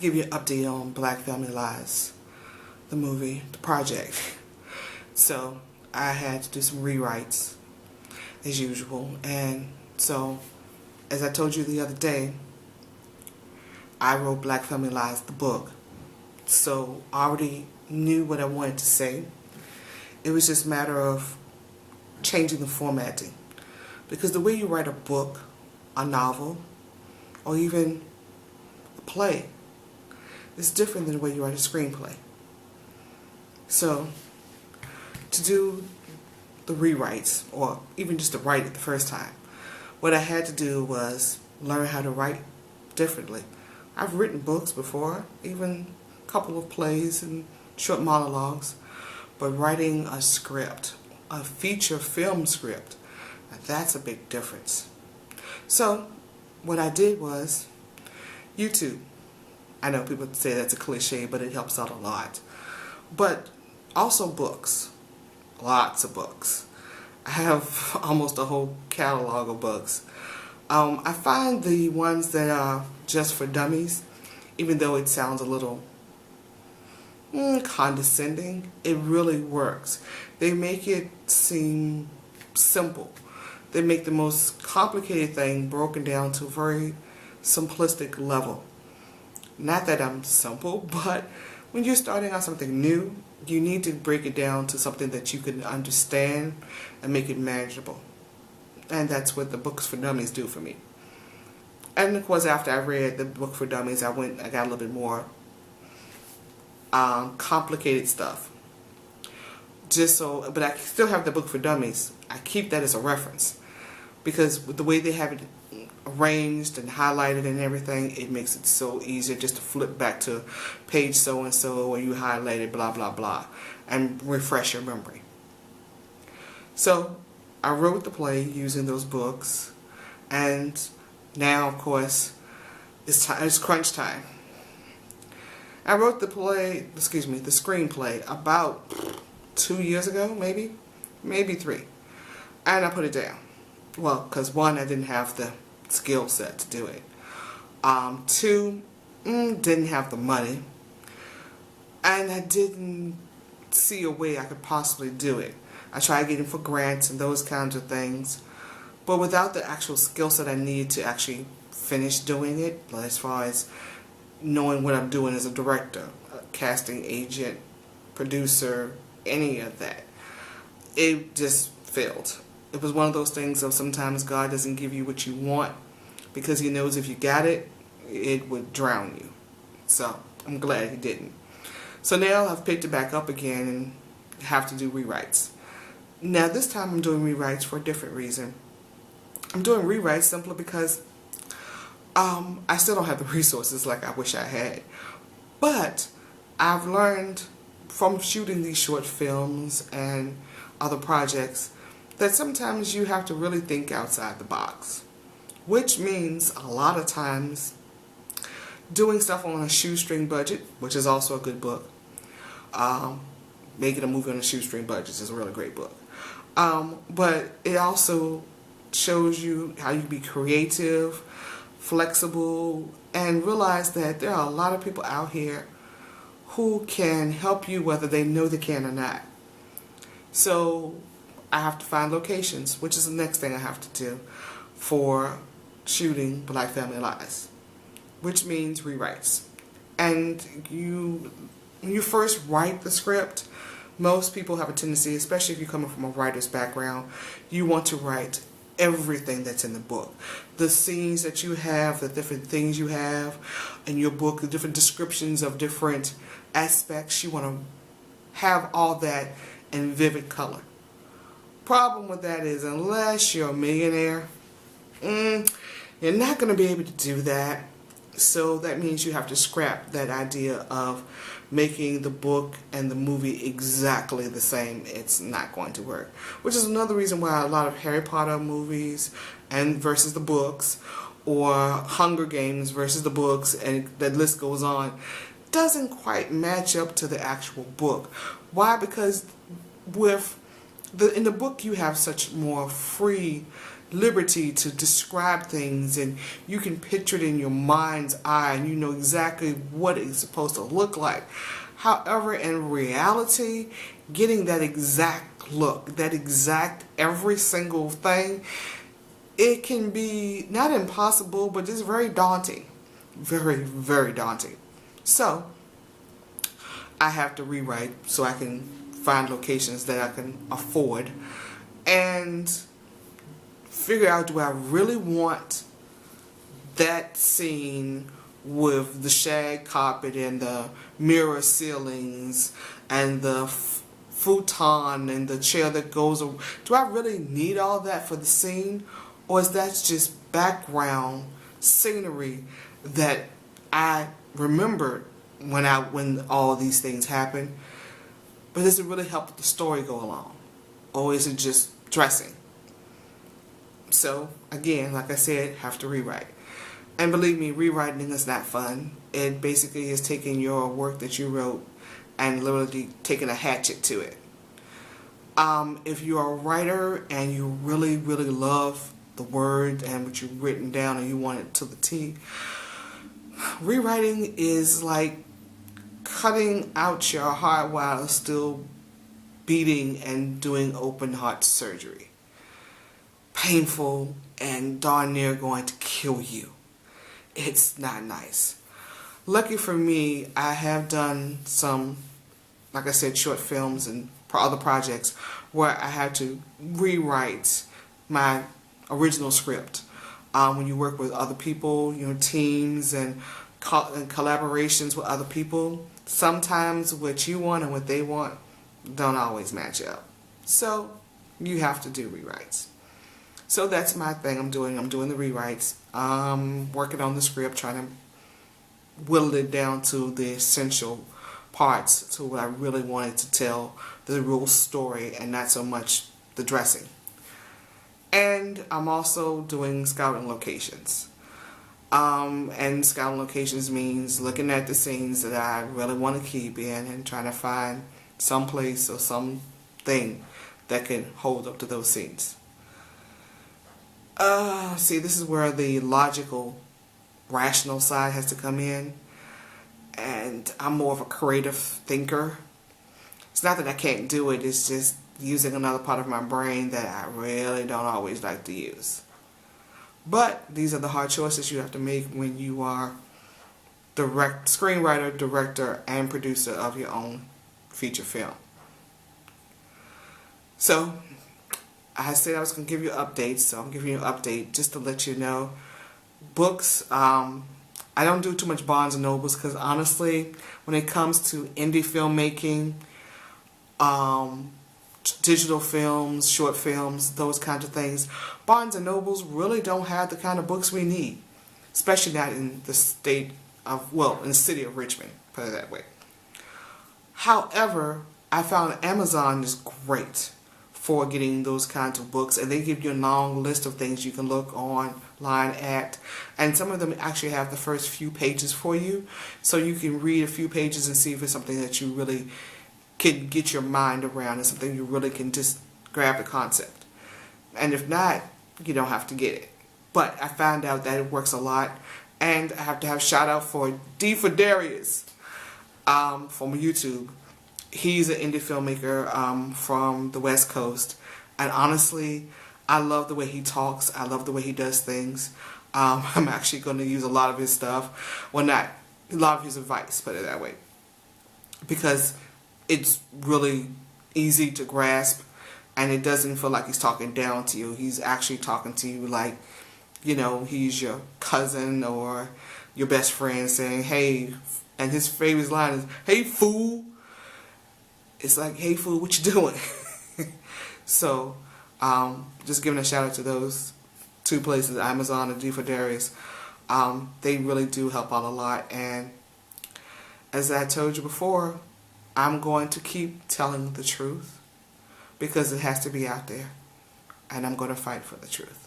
Give you an update on Black Family Lies, the movie, the project. So I had to do some rewrites as usual, and so as I told you the other day, I wrote Black Family Lies, the book. So I already knew what I wanted to say. It was just a matter of changing the formatting, because the way you write a book, a novel, or even a play, it's different than the way you write a screenplay. So, to do the rewrites, or even just to write it the first time, what I had to do was learn how to write differently. I've written books before, even a couple of plays and short monologues, but writing a script, a feature film script, that's a big difference. So, what I did was YouTube. I know people say that's a cliche, but it helps out a lot. But also books. Lots of books. I have almost a whole catalog of books. I find the ones that are just for dummies, even though it sounds a little condescending, it really works. They make it seem simple. They make the most complicated thing broken down to a very simplistic level. Not that I'm simple, but when you're starting out something new, you need to break it down to something that you can understand and make it manageable. And that's what the Books for Dummies do for me. And of course, after I read the Book for Dummies, I got a little bit more complicated stuff. But I still have the Book for Dummies. I keep that as a reference, because with the way they have it arranged and highlighted and everything, it makes it so easier just to flip back to page so and so where you highlighted blah blah blah and refresh your memory. So I wrote the play using those books, and now of course it's crunch time. I wrote the screenplay about 2 years ago, maybe 3, and I put it down. Well, because 1, I didn't have the skill set to do it. 2, didn't have the money, and I didn't see a way I could possibly do it. I tried getting for grants and those kinds of things, but without the actual skill set I needed to actually finish doing it, as far as knowing what I'm doing as a director, a casting agent, producer, any of that, it just failed. It was one of those things of sometimes God doesn't give you what you want because He knows if you got it, it would drown you. So I'm glad He didn't. So now I've picked it back up again and have to do rewrites. Now this time I'm doing rewrites for a different reason. I'm doing rewrites simply because I still don't have the resources like I wish I had. But I've learned from shooting these short films and other projects that sometimes you have to really think outside the box, which means a lot of times doing stuff on a shoestring budget, which is also a good book. Making a movie on a shoestring budget is a really great book. But it also shows you how you can be creative, flexible, and realize that there are a lot of people out here who can help you whether they know they can or not. So I have to find locations, which is the next thing I have to do for shooting Black Family Lies, which means rewrites. And when you first write the script, most people have a tendency, especially if you're coming from a writer's background, you want to write everything that's in the book. The scenes that you have, the different things you have in your book, the different descriptions of different aspects, you want to have all that in vivid color. Problem with that is, unless you're a millionaire, you're not going to be able to do that. So that means you have to scrap that idea of making the book and the movie exactly the same. It's not going to work. Which is another reason why a lot of Harry Potter movies and versus the books, or Hunger Games versus the books, and the list goes on, doesn't quite match up to the actual book. Why? Because in the book you have such more free liberty to describe things, and you can picture it in your mind's eye, and you know exactly what it's supposed to look like. However, in reality, getting that exact look, that exact every single thing, it can be not impossible, but just very daunting. Very, very daunting. So, I have to rewrite so I can find locations that I can afford and figure out, do I really want that scene with the shag carpet and the mirror ceilings and the futon and the chair that goes around? Do I really need all that for the scene? Or is that just background scenery that I remembered when all these things happened? But does it really help the story go along? Or is it just dressing? So, again, like I said, have to rewrite. And believe me, rewriting is not fun. It basically is taking your work that you wrote and literally taking a hatchet to it. If you're a writer and you really, really love the word and what you've written down and you want it to the T, rewriting is like cutting out your heart while it's still beating and doing open heart surgery. Painful and darn near going to kill you. It's not nice. Lucky for me, I have done some, like I said, short films and other projects where I had to rewrite my original script. When you work with other people, teams and collaborations with other people, sometimes what you want and what they want don't always match up. So you have to do rewrites. So that's my thing. I'm doing the rewrites. Working on the script, trying to whittle it down to the essential parts, to what I really wanted to tell, the real story, and not so much the dressing. And I'm also doing scouting locations. And scouting locations means looking at the scenes that I really want to keep in and trying to find some place or something that can hold up to those scenes. See, this is where the logical, rational side has to come in. And I'm more of a creative thinker. It's not that I can't do it, it's just using another part of my brain that I really don't always like to use. But these are the hard choices you have to make when you are screenwriter, director, and producer of your own feature film. So, I said I was going to give you updates, so I'm giving you an update just to let you know. Books, I don't do too much Barnes & Nobles because honestly, when it comes to indie filmmaking, digital films, short films, those kinds of things, Barnes & Nobles really don't have the kind of books we need, especially not in the state of, in the city of Richmond, put it that way. However, I found Amazon is great for getting those kinds of books, and they give you a long list of things you can look online at, and some of them actually have the first few pages for you, so you can read a few pages and see if it's something that you really can get your mind around and something you really can just grab the concept. And if not, you don't have to get it. But I found out that it works a lot, and I have to have a shout out for D for Darius from YouTube. He's an indie filmmaker from the West Coast, and honestly, I love the way he talks. I love the way he does things. I'm actually going to use a lot of his stuff. Well, not a lot of his advice, put it that way, because it's really easy to grasp, and it doesn't feel like he's talking down to you. He's actually talking to you like, he's your cousin or your best friend saying, hey, and his favorite line is, hey, fool. It's like, hey, fool, what you doing? So, just giving a shout out to those two places, Amazon and D for Darius. They really do help out a lot, and as I told you before, I'm going to keep telling the truth because it has to be out there, and I'm going to fight for the truth.